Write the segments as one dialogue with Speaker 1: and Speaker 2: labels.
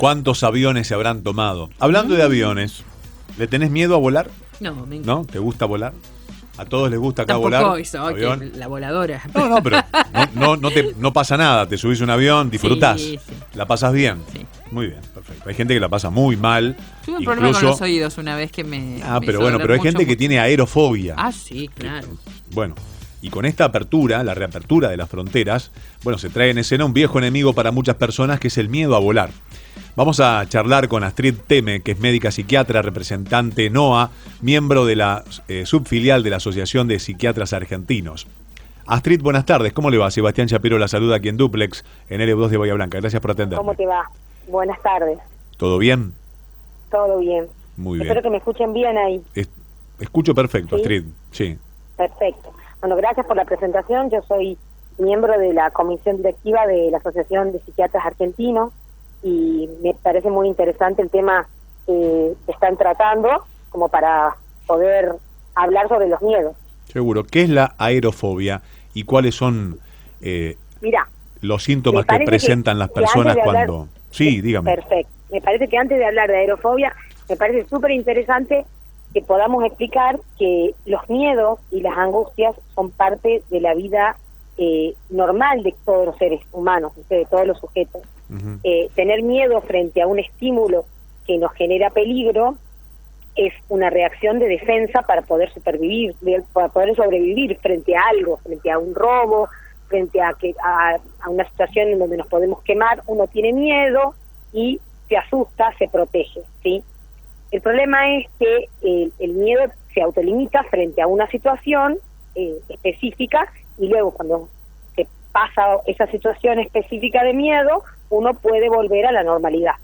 Speaker 1: ¿Cuántos aviones se habrán tomado? Hablando de aviones, ¿le tenés miedo a volar?
Speaker 2: No, me
Speaker 1: ¿No? ¿Te gusta volar? ¿A todos les gusta acá
Speaker 2: Tampoco
Speaker 1: volar?
Speaker 2: eso,
Speaker 1: Avión.
Speaker 2: la voladora.
Speaker 1: No, pero no pasa nada. Te subís a un avión, disfrutás.
Speaker 2: Sí.
Speaker 1: La pasás bien.
Speaker 2: Sí.
Speaker 1: Muy bien, perfecto. Hay gente que la pasa muy mal.
Speaker 2: Tuve un problema con los oídos una vez que me.
Speaker 1: Pero bueno, pero hay gente que tiene aerofobia.
Speaker 2: Ah, sí, claro.
Speaker 1: Bueno, y con esta apertura, la reapertura de las fronteras, bueno, se trae en escena un viejo enemigo para muchas personas, que es el miedo a volar. Vamos a charlar con Astrid Teme, que es médica psiquiatra, representante NOA, miembro de la subfilial de la Asociación de Psiquiatras Argentinos. Astrid, buenas tardes. ¿Cómo le va? Sebastián Shapiro la saluda aquí en Duplex, en L2 de Bahía Blanca. Gracias por atenderme.
Speaker 3: ¿Cómo te va? Buenas tardes.
Speaker 1: ¿Todo bien?
Speaker 3: Todo bien.
Speaker 1: Muy bien.
Speaker 3: Espero que me escuchen bien ahí.
Speaker 1: Escucho perfecto,
Speaker 3: ¿Sí?
Speaker 1: Astrid. Sí.
Speaker 3: Perfecto. Bueno, gracias por la presentación. Yo soy miembro de la comisión directiva de la Asociación de Psiquiatras Argentinos y me parece muy interesante el tema que están tratando, como para poder hablar sobre los miedos.
Speaker 1: Seguro. ¿Qué es la aerofobia y cuáles son
Speaker 3: Mira,
Speaker 1: los síntomas que presentan las personas cuando... Sí, dígame.
Speaker 3: Perfecto. Me parece que antes de hablar de aerofobia, me parece súper interesante que podamos explicar que los miedos y las angustias son parte de la vida normal de todos los seres humanos, de todos los sujetos.
Speaker 1: Uh-huh.
Speaker 3: Tener miedo frente a un estímulo que nos genera peligro es una reacción de defensa para poder sobrevivir frente a algo, frente a un robo, frente a una situación en donde nos podemos quemar. Uno tiene miedo y se asusta, se protege, ¿sí? El problema es que el miedo se autolimita frente a una situación específica, y luego cuando se pasa esa situación específica de miedo, uno puede volver a la normalidad.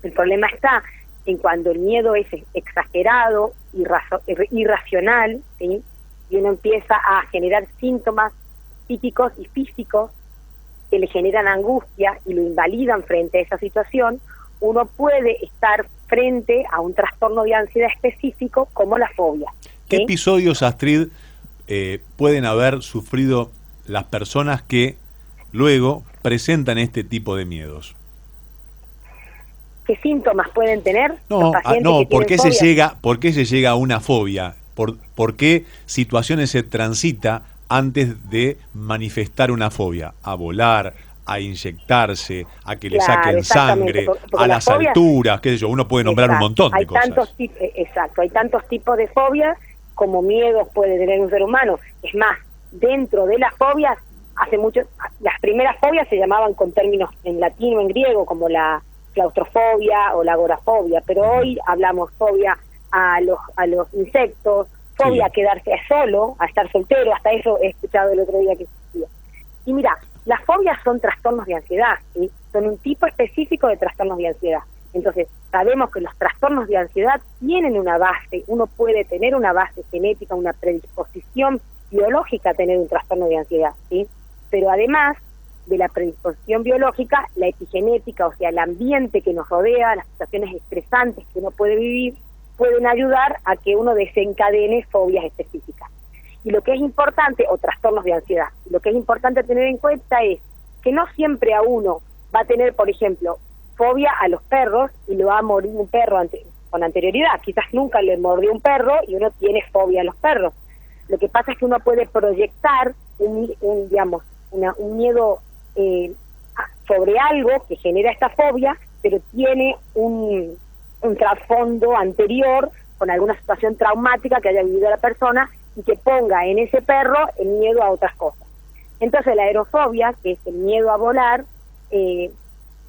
Speaker 3: El problema está en cuando el miedo es exagerado, irracional, ¿sí? Y uno empieza a generar síntomas psíquicos y físicos que le generan angustia y lo invalidan frente a esa situación. Uno puede estar frente a un trastorno de ansiedad específico como la fobia, ¿sí?
Speaker 1: ¿Qué episodios, Astrid, pueden haber sufrido las personas que luego presentan este tipo de miedos?
Speaker 3: ¿Qué síntomas pueden tener los pacientes que
Speaker 1: ¿por qué
Speaker 3: tienen fobia?
Speaker 1: ¿Por qué se llega a una fobia? ¿Por qué situaciones se transita antes de manifestar una fobia? A volar, a inyectarse, a que le saquen sangre, a las alturas, qué sé yo, uno puede nombrar un montón de cosas.
Speaker 3: Hay tantos tipos de fobias como miedos puede tener un ser humano. Es más, dentro de las fobias, las primeras fobias se llamaban con términos en latín o en griego, como la claustrofobia o la agorafobia, pero hoy hablamos fobia a los insectos, fobia a quedarse solo, a estar soltero, hasta eso he escuchado el otro día que existía. Y mira, las fobias son trastornos de ansiedad, ¿sí? Son un tipo específico de trastornos de ansiedad. Entonces, sabemos que los trastornos de ansiedad tienen una base, uno puede tener una base genética, una predisposición biológica a tener un trastorno de ansiedad, ¿sí? Pero además de la predisposición biológica, la epigenética, o sea, el ambiente que nos rodea, las situaciones estresantes que uno puede vivir, pueden ayudar a que uno desencadene fobias específicas. Y lo que es importante, o trastornos de ansiedad, lo que es importante tener en cuenta es que no siempre a uno va a tener, por ejemplo, fobia a los perros y le va a morir un perro con anterioridad. Quizás nunca le mordió un perro y uno tiene fobia a los perros. Lo que pasa es que uno puede proyectar un miedo sobre algo que genera esta fobia, pero tiene un trasfondo anterior con alguna situación traumática que haya vivido la persona y que ponga en ese perro el miedo a otras cosas. Entonces la aerofobia, que es el miedo a volar,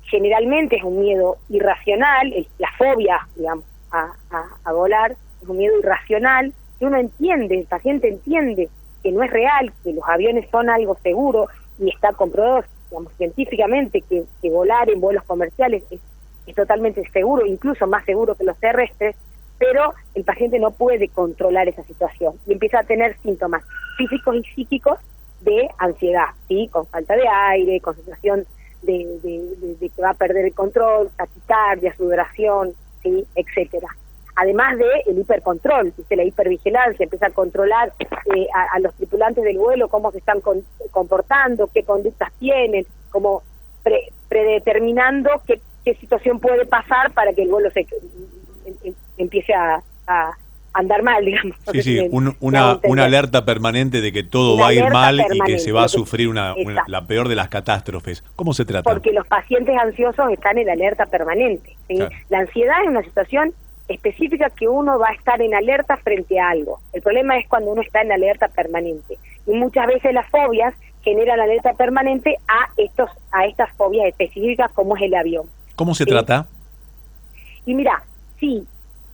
Speaker 3: generalmente es un miedo irracional. La fobia, digamos, a volar es un miedo irracional que uno entiende, el paciente entiende que no es real, que los aviones son algo seguro y está comprobado, digamos, científicamente que volar en vuelos comerciales es totalmente seguro, incluso más seguro que los terrestres, pero el paciente no puede controlar esa situación y empieza a tener síntomas físicos y psíquicos de ansiedad, ¿sí? Con falta de aire, con sensación de que va a perder el control, taquicardia, sudoración, ¿sí? Etcétera. Además de el hipercontrol, ¿sí? La hipervigilancia, empieza a controlar a los tripulantes del vuelo, cómo se están comportando, qué conductas tienen, como predeterminando qué qué situación puede pasar para que el vuelo empiece a andar mal, digamos.
Speaker 1: Sí, sí, una alerta permanente de que todo va a ir mal y que se va a sufrir la peor de las catástrofes. ¿Cómo se trata?
Speaker 3: Porque los pacientes ansiosos están en alerta permanente, ¿sí? Claro. La ansiedad es una situación específica que uno va a estar en alerta frente a algo. El problema es cuando uno está en alerta permanente. Y muchas veces las fobias generan alerta permanente a estas fobias específicas, como es el avión.
Speaker 1: ¿Cómo se trata?
Speaker 3: Y mira, sí,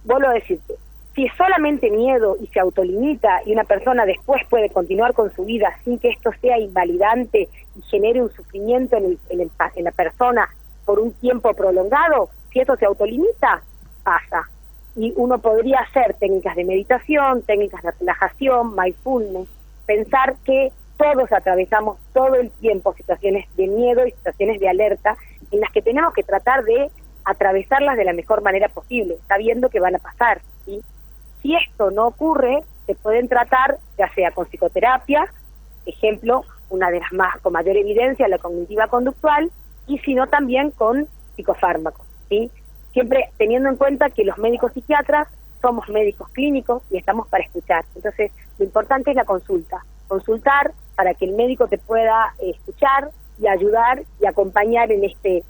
Speaker 3: vuelvo a decirte, si es solamente miedo y se autolimita y una persona después puede continuar con su vida sin que esto sea invalidante y genere un sufrimiento en la persona por un tiempo prolongado, si esto se autolimita, pasa. Y uno podría hacer técnicas de meditación, técnicas de relajación, mindfulness, pensar que todos atravesamos todo el tiempo situaciones de miedo y situaciones de alerta en las que tenemos que tratar de atravesarlas de la mejor manera posible, sabiendo que van a pasar, ¿sí? Si esto no ocurre, se pueden tratar ya sea con psicoterapia, ejemplo, una de las más con mayor evidencia, la cognitiva conductual, y si no también con psicofármacos, ¿sí? Siempre teniendo en cuenta que los médicos psiquiatras somos médicos clínicos y estamos para escuchar. Entonces, lo importante es la consultar para que el médico te pueda escuchar y ayudar y acompañar en este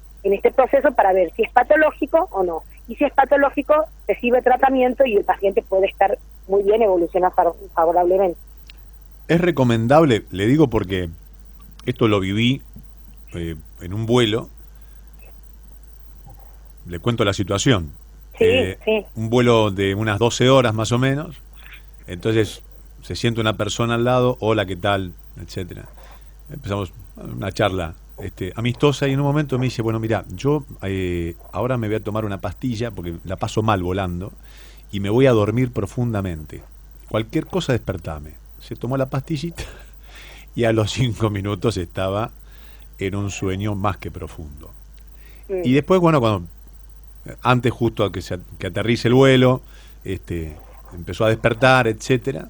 Speaker 3: proceso para ver si es patológico o no. Y si es patológico, recibe tratamiento y el paciente puede estar muy bien, evolucionar favorablemente.
Speaker 1: Es recomendable, le digo porque esto lo viví en un vuelo. Le cuento la situación.
Speaker 3: Sí, sí.
Speaker 1: Un vuelo de unas 12 horas más o menos. Entonces se siente una persona al lado, hola, ¿qué tal? Etcétera. Empezamos una charla amistosa y en un momento me dice, bueno, mira, yo ahora me voy a tomar una pastilla porque la paso mal volando y me voy a dormir profundamente. Cualquier cosa despertame. Se tomó la pastillita y a los 5 minutos estaba en un sueño más que profundo. Y después, bueno, antes justo a que aterrice el vuelo, empezó a despertar, etcétera,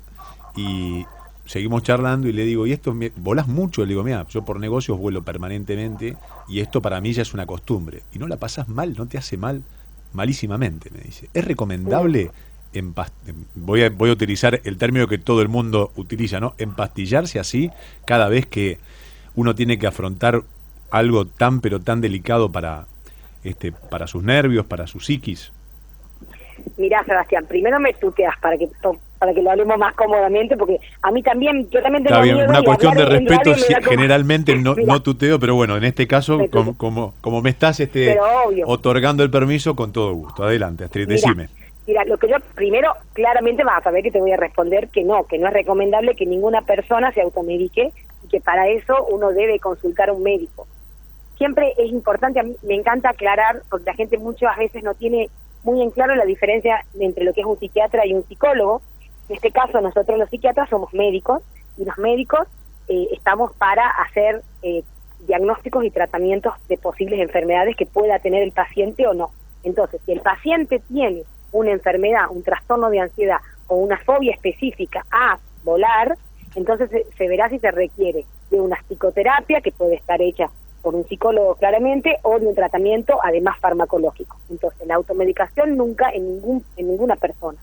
Speaker 1: y seguimos charlando y le digo, ¿y esto volás mucho? Le digo, mira, yo por negocios vuelo permanentemente y esto para mí ya es una costumbre. Y no la pasás mal, no te hace mal, malísimamente, me dice. ¿Es recomendable voy a utilizar el término que todo el mundo utiliza, ¿no? Empastillarse así cada vez que uno tiene que afrontar algo tan pero tan delicado para sus nervios, para su psiquis?
Speaker 3: Mirá, Sebastián, primero me tuteas para que lo hablemos más cómodamente, porque a mí también, yo también tengo miedo.
Speaker 1: Una cuestión de respeto,
Speaker 3: radio,
Speaker 1: generalmente no tuteo, pero bueno, en este caso, como me estás otorgando el permiso, con todo gusto. Adelante, Astrid, decime.
Speaker 3: Mira, lo que yo primero, claramente vas a saber que te voy a responder que no es recomendable que ninguna persona se automedique y que para eso uno debe consultar a un médico. Siempre es importante, a mí me encanta aclarar, porque la gente muchas veces no tiene muy en claro la diferencia entre lo que es un psiquiatra y un psicólogo. En este caso, nosotros los psiquiatras somos médicos, y los médicos estamos para hacer diagnósticos y tratamientos de posibles enfermedades que pueda tener el paciente o no. Entonces, si el paciente tiene una enfermedad, un trastorno de ansiedad o una fobia específica a volar, entonces se verá si se requiere de una psicoterapia que puede estar hecha por un psicólogo claramente, o de un tratamiento además farmacológico. Entonces, la automedicación nunca en ninguna persona.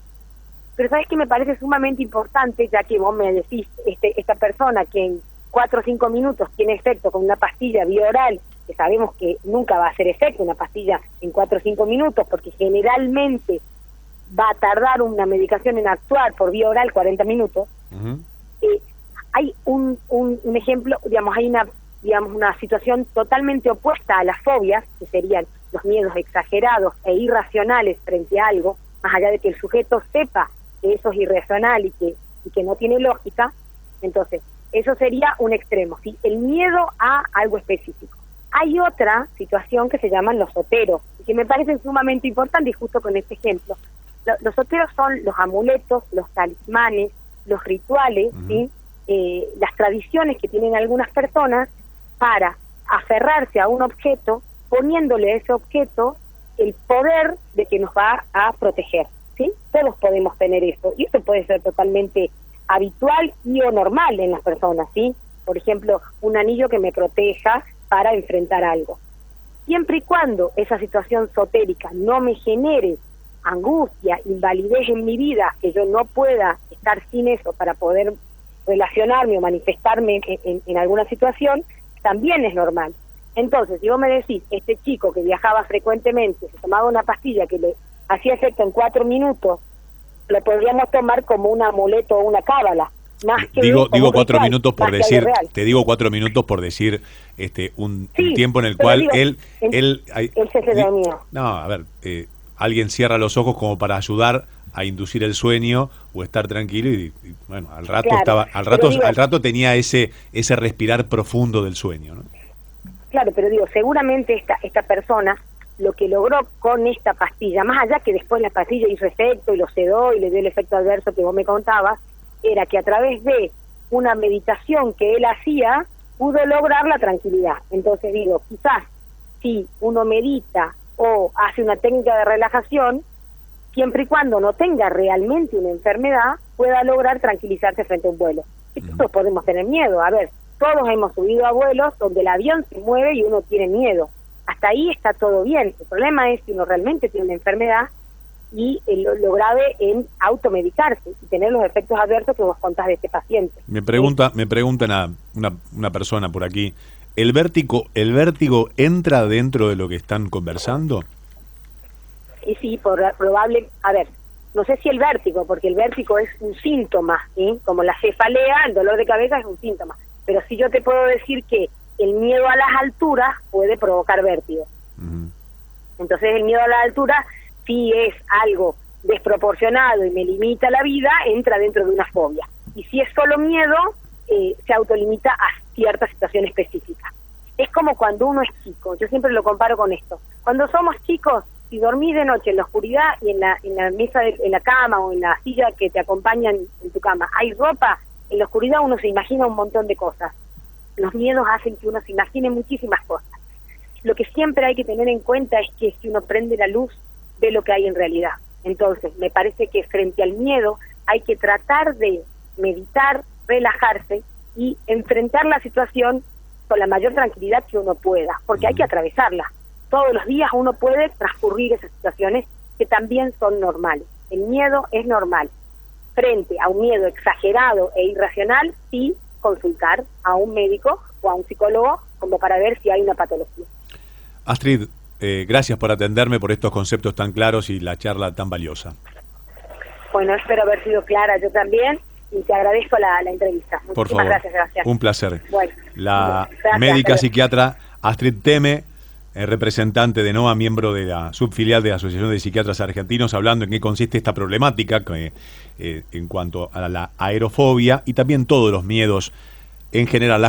Speaker 3: Pero ¿sabes qué me parece sumamente importante? Ya que vos me decís, esta persona que en 4 o 5 minutos tiene efecto con una pastilla vía oral, que sabemos que nunca va a hacer efecto una pastilla en 4 o 5 minutos, porque generalmente va a tardar una medicación en actuar por vía oral 40 minutos. Hay un ejemplo, hay una situación totalmente opuesta a las fobias, que serían los miedos exagerados e irracionales frente a algo, más allá de que el sujeto sepa que eso es irracional y que no tiene lógica. Entonces, eso sería un extremo, ¿sí? El miedo a algo específico. Hay otra situación que se llaman los soteros, y que me parecen sumamente importantes, y justo con este ejemplo. Los soteros son los amuletos, los talismanes, los rituales, ¿sí? Las tradiciones que tienen algunas personas para aferrarse a un objeto, poniéndole a ese objeto el poder de que nos va a proteger, ¿sí? Todos podemos tener eso, y eso puede ser totalmente habitual y o normal en las personas, ¿sí? Por ejemplo, un anillo que me proteja para enfrentar algo. Siempre y cuando esa situación esotérica no me genere angustia, invalidez en mi vida, que yo no pueda estar sin eso para poder relacionarme o manifestarme en alguna situación, también es normal. Entonces, si vos me decís, este chico que viajaba frecuentemente, se tomaba una pastilla que le hacía efecto en 4 minutos, lo podríamos tomar como un amuleto o una cábala. Más que
Speaker 1: digo 4
Speaker 3: ritual,
Speaker 1: minutos por
Speaker 3: más que
Speaker 1: decir,
Speaker 3: algo real.
Speaker 1: te digo 4 minutos por decir un tiempo en el
Speaker 3: pero
Speaker 1: cual
Speaker 3: digo,
Speaker 1: él
Speaker 3: se dormía.
Speaker 1: no, a ver, alguien cierra los ojos como para ayudar a inducir el sueño o estar tranquilo y bueno, al rato
Speaker 3: Claro,
Speaker 1: al rato tenía ese respirar profundo del sueño, ¿no?
Speaker 3: Claro, pero digo, seguramente esta persona lo que logró con esta pastilla, más allá que después la pastilla hizo efecto y lo sedó y le dio el efecto adverso que vos me contabas, era que a través de una meditación que él hacía, pudo lograr la tranquilidad. Entonces digo, quizás si uno medita o hace una técnica de relajación, siempre y cuando no tenga realmente una enfermedad, pueda lograr tranquilizarse frente a un vuelo. Y todos podemos tener miedo. A ver, todos hemos subido a vuelos donde el avión se mueve y uno tiene miedo. Hasta ahí está todo bien. El problema es si uno realmente tiene una enfermedad y lo grave en automedicarse y tener los efectos adversos que vos contás de este paciente.
Speaker 1: Me preguntan una persona por aquí, ¿el vértigo entra dentro de lo que están conversando?
Speaker 3: Y sí, probable, a ver, no sé si el vértigo, porque el vértigo es un síntoma, ¿sí? Como la cefalea, el dolor de cabeza es un síntoma, pero sí yo te puedo decir que el miedo a las alturas puede provocar vértigo. Entonces el miedo a las alturas, si es algo desproporcionado y me limita la vida, entra dentro de una fobia. Y si es solo miedo, se autolimita a cierta situación específica. Es como cuando uno es chico, yo siempre lo comparo con esto. Cuando somos chicos, si dormís de noche en la oscuridad y en la mesa, en la cama o en la silla que te acompañan en tu cama, hay ropa, en la oscuridad uno se imagina un montón de cosas. Los miedos hacen que uno se imagine muchísimas cosas. Lo que siempre hay que tener en cuenta es que si uno prende la luz, ve lo que hay en realidad. Entonces, me parece que frente al miedo hay que tratar de meditar, relajarse y enfrentar la situación con la mayor tranquilidad que uno pueda, porque hay que atravesarla. Todos los días uno puede transcurrir esas situaciones que también son normales. El miedo es normal. Frente a un miedo exagerado e irracional, sí consultar a un médico o a un psicólogo como para ver si hay una patología.
Speaker 1: Astrid, gracias por atenderme, por estos conceptos tan claros y la charla tan valiosa.
Speaker 3: Bueno, espero haber sido clara yo también y te agradezco la entrevista.
Speaker 1: Por
Speaker 3: Muchísimas
Speaker 1: favor,
Speaker 3: gracias, Sebastián.
Speaker 1: un placer.
Speaker 3: Bueno,
Speaker 1: la
Speaker 3: gracias,
Speaker 1: médica
Speaker 3: gracias.
Speaker 1: psiquiatra Astrid Teme, representante de NOA, miembro de la subfilial de la Asociación de Psiquiatras Argentinos, hablando en qué consiste esta problemática en cuanto a la aerofobia y también todos los miedos en general.